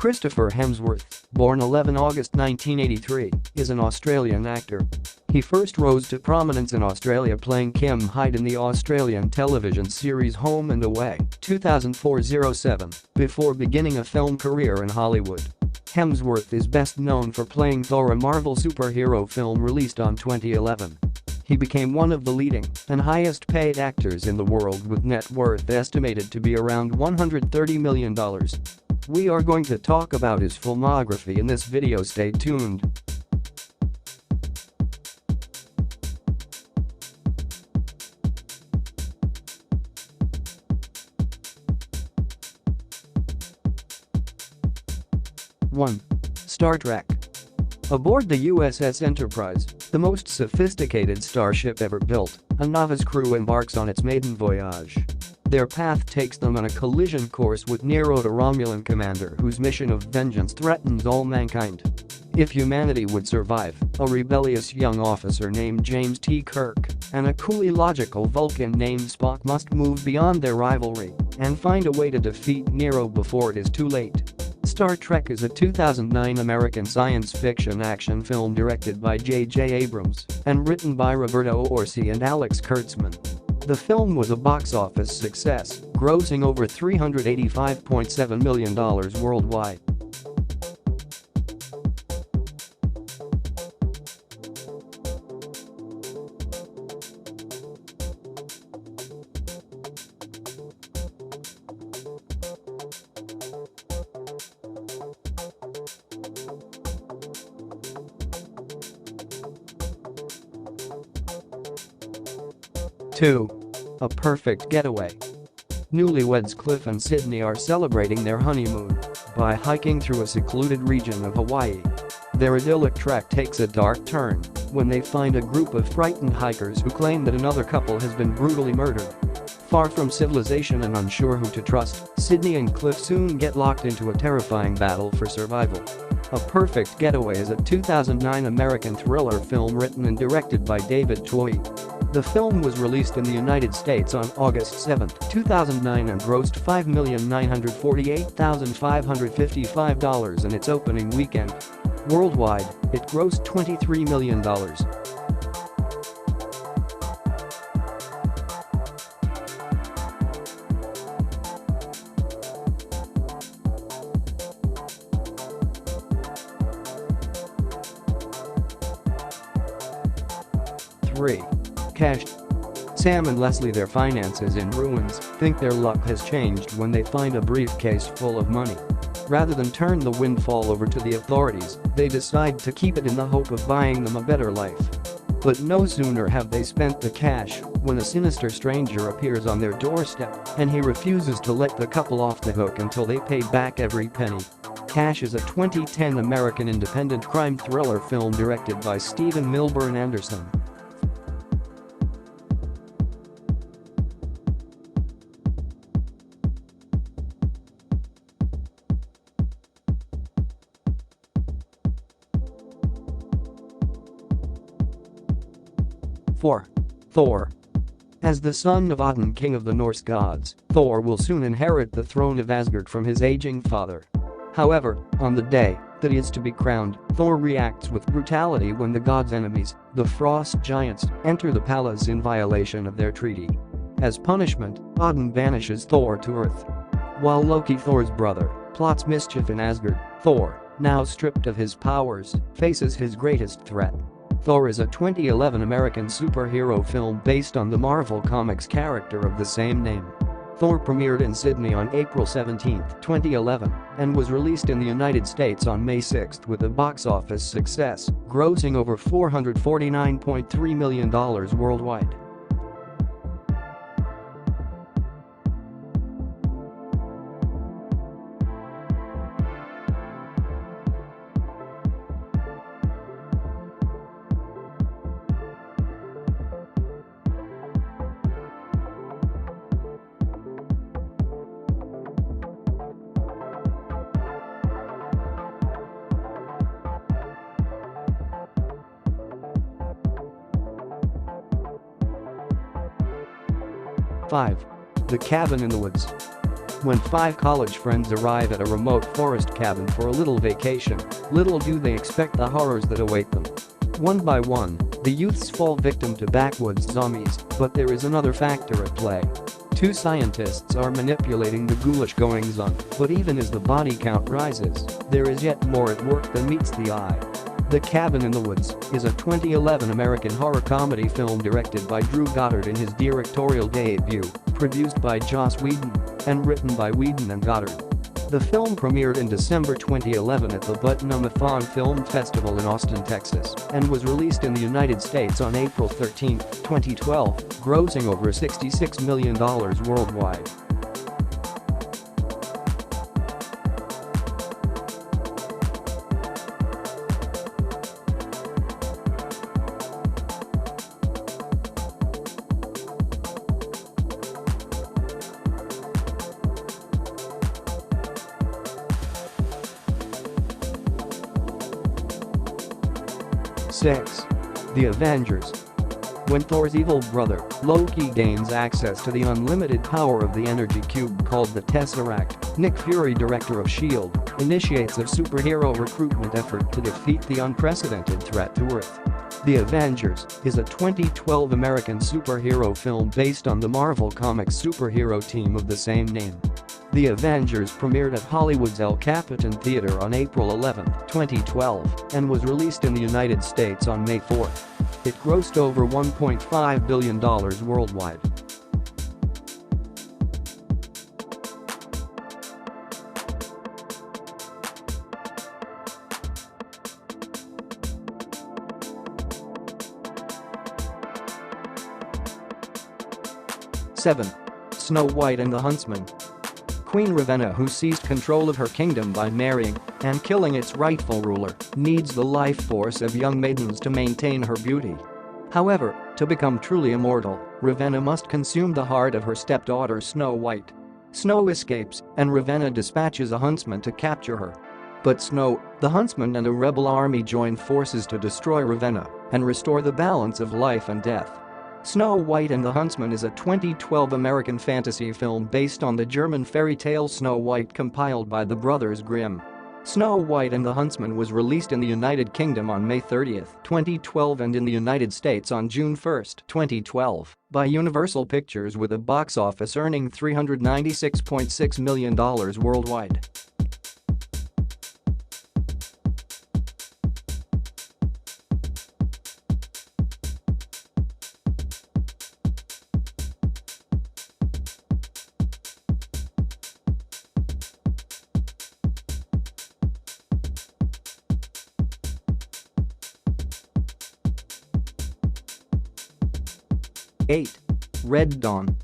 Christopher Hemsworth, born 11 August 1983, is an Australian actor. He first rose to prominence in Australia playing Kim Hyde in the Australian television series Home and Away 2004-07, before beginning a film career in Hollywood. Hemsworth is best known for playing Thor, a Marvel superhero film released on 2011. He became one of the leading and highest-paid actors in the world, with net worth estimated to be around $130 million. We are going to talk about his filmography in this video. Stay tuned. One. Star Trek. Aboard the USS Enterprise, the most sophisticated starship ever built, a novice crew embarks on its maiden voyage. Their path takes them on a collision course with Nero, the Romulan commander whose mission of vengeance threatens all mankind. If humanity would survive, a rebellious young officer named James T. Kirk and a coolly logical Vulcan named Spock must move beyond their rivalry and find a way to defeat Nero before it is too late. Star Trek is a 2009 American science fiction action film directed by J.J. Abrams and written by Roberto Orci and Alex Kurtzman. The film was a box office success, grossing over $385.7 million worldwide. Two. A Perfect Getaway. Newlyweds Cliff and Sydney are celebrating their honeymoon by hiking through a secluded region of Hawaii. Their idyllic trek takes a dark turn when they find a group of frightened hikers who claim that another couple has been brutally murdered. Far from civilization and unsure who to trust, Sydney and Cliff soon get locked into a terrifying battle for survival. A Perfect Getaway is a 2009 American thriller film written and directed by David Choi. The film was released in the United States on August 7, 2009 and grossed $5,948,555 in its opening weekend. Worldwide, it grossed $23 million. 3. Cash. Sam and Leslie, their finances in ruins, think their luck has changed when they find a briefcase full of money. Rather than turn the windfall over to the authorities, they decide to keep it in the hope of buying them a better life. But no sooner have they spent the cash when a sinister stranger appears on their doorstep, and he refuses to let the couple off the hook until they pay back every penny. Cash is a 2010 American independent crime thriller film directed by Stephen Milburn Anderson. Four. Thor. As the son of Odin, king of the Norse gods, Thor will soon inherit the throne of Asgard from his aging father. However, on the day that he is to be crowned, Thor reacts with brutality when the god's enemies, the Frost Giants, enter the palace in violation of their treaty. As punishment, Odin banishes Thor to Earth. While Loki, Thor's brother, plots mischief in Asgard, Thor, now stripped of his powers, faces his greatest threat. Thor is a 2011 American superhero film based on the Marvel Comics character of the same name. Thor premiered in Sydney on April 17, 2011, and was released in the United States on May 6 with a box office success, grossing over $449.3 million worldwide. 5. The Cabin in the Woods. When 5 college friends arrive at a remote forest cabin for a little vacation, little do they expect the horrors that await them. One by one, the youths fall victim to backwoods zombies, but there is another factor at play. 2 scientists are manipulating the ghoulish goings-on, but even as the body count rises, there is yet more at work than meets the eye. The Cabin in the Woods is a 2011 American horror comedy film directed by Drew Goddard in his directorial debut, produced by Joss Whedon, and written by Whedon and Goddard. The film premiered in December 2011 at the Button-A-Mathon Film Festival in Austin, Texas, and was released in the United States on April 13, 2012, grossing over $66 million worldwide. Six. The Avengers. When Thor's evil brother, Loki, gains access to the unlimited power of the energy cube called the Tesseract, Nick Fury, director of S.H.I.E.L.D., initiates a superhero recruitment effort to defeat the unprecedented threat to Earth. The Avengers is a 2012 American superhero film based on the Marvel Comics superhero team of the same name. The Avengers premiered at Hollywood's El Capitan Theater on April 11, 2012, and was released in the United States on May 4. It grossed over $1.5 billion worldwide. Seven. Snow White and the Huntsman. Queen Ravenna, who seized control of her kingdom by marrying and killing its rightful ruler, needs the life force of young maidens to maintain her beauty. However, to become truly immortal, Ravenna must consume the heart of her stepdaughter Snow White. Snow escapes, and Ravenna dispatches a huntsman to capture her. But Snow, the huntsman, and a rebel army join forces to destroy Ravenna and restore the balance of life and death. Snow White and the Huntsman is a 2012 American fantasy film based on the German fairy tale Snow White compiled by the Brothers Grimm. Snow White and the Huntsman was released in the United Kingdom on May 30, 2012 and in the United States on June 1, 2012 by Universal Pictures, with a box office earning $396.6 million worldwide. 8. Red Dawn.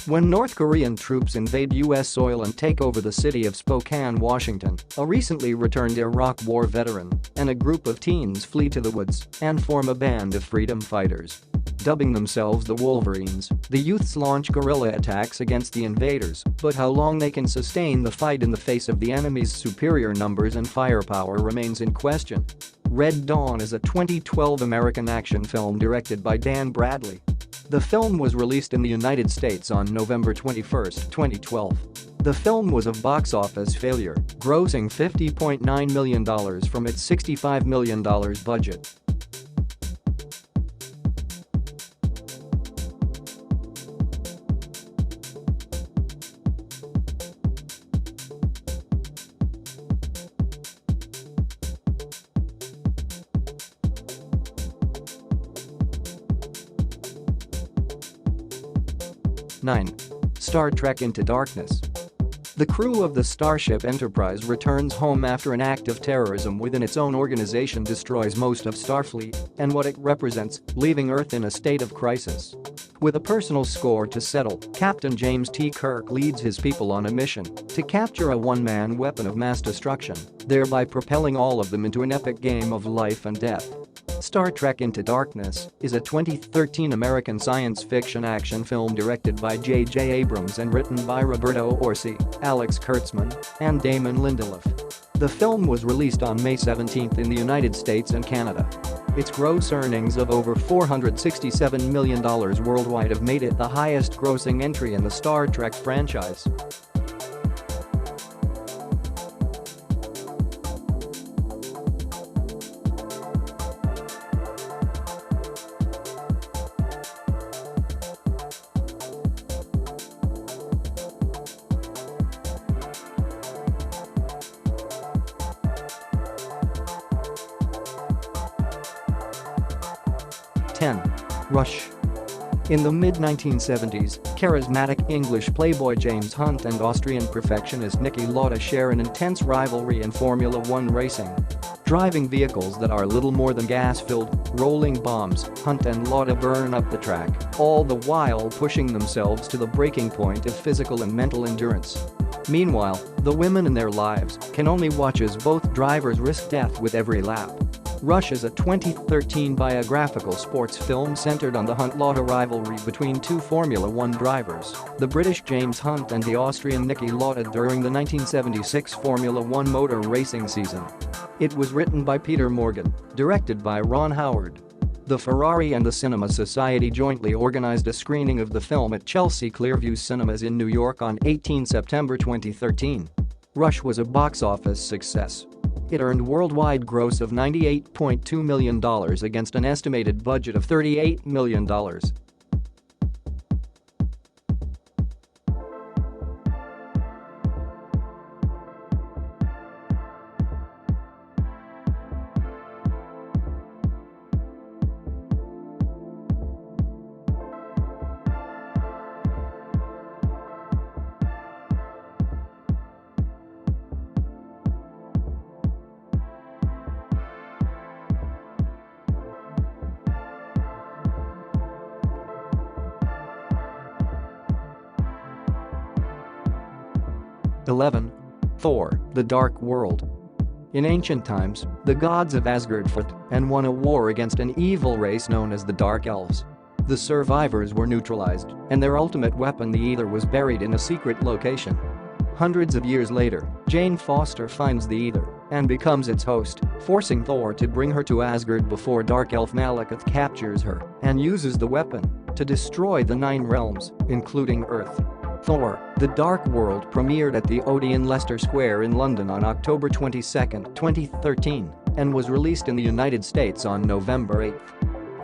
When North Korean troops invade U.S. soil and take over the city of Spokane, Washington, a recently returned Iraq War veteran and a group of teens flee to the woods and form a band of freedom fighters. Dubbing themselves the Wolverines, the youths launch guerrilla attacks against the invaders, but how long they can sustain the fight in the face of the enemy's superior numbers and firepower remains in question. Red Dawn is a 2012 American action film directed by Dan Bradley. The film was released in the United States on November 21, 2012. The film was a box office failure, grossing $50.9 million from its $65 million budget. Nine. Star Trek Into Darkness. The crew of the Starship Enterprise returns home after an act of terrorism within its own organization destroys most of Starfleet and what it represents, leaving Earth in a state of crisis. With a personal score to settle, Captain James T. Kirk leads his people on a mission to capture a one-man weapon of mass destruction, thereby propelling all of them into an epic game of life and death. Star Trek Into Darkness is a 2013 American science fiction action film directed by J.J. Abrams and written by Roberto Orci, Alex Kurtzman, and Damon Lindelof. The film was released on May 17 in the United States and Canada. Its gross earnings of over $467 million worldwide have made it the highest-grossing entry in the Star Trek franchise. 10. Rush. In the mid-1970s, charismatic English playboy James Hunt and Austrian perfectionist Niki Lauda share an intense rivalry in Formula One racing. Driving vehicles that are little more than gas-filled, rolling bombs, Hunt and Lauda burn up the track, all the while pushing themselves to the breaking point of physical and mental endurance. Meanwhile, the women in their lives can only watch as both drivers risk death with every lap. Rush is a 2013 biographical sports film centered on the Hunt-Lauda rivalry between two Formula One drivers, the British James Hunt and the Austrian Niki Lauda during the 1976 Formula One motor racing season. It was written by Peter Morgan, directed by Ron Howard. The Ferrari and the Cinema Society jointly organized a screening of the film at Chelsea Clearview Cinemas in New York on 18 September 2013. Rush was a box office success. It earned worldwide gross of $98.2 million against an estimated budget of $38 million. 11. Thor: The Dark World. In ancient times, the gods of Asgard fought and won a war against an evil race known as the Dark Elves. The survivors were neutralized, and their ultimate weapon, the Aether, was buried in a secret location. Hundreds of years later, Jane Foster finds the Aether and becomes its host, forcing Thor to bring her to Asgard before Dark Elf Malekith captures her and uses the weapon to destroy the 9 realms, including Earth. Thor: The Dark World premiered at the Odeon Leicester Square in London on October 22, 2013, and was released in the United States on November 8.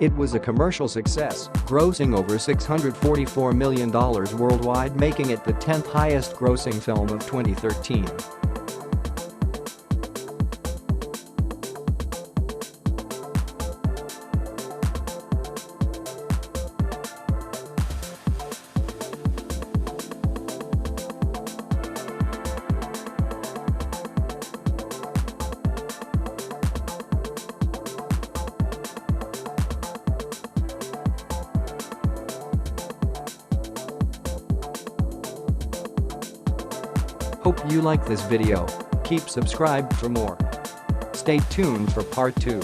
It was a commercial success, grossing over $644 million worldwide, making it the 10th highest grossing film of 2013. Hope you like this video. Keep subscribed for more. Stay tuned for part 2.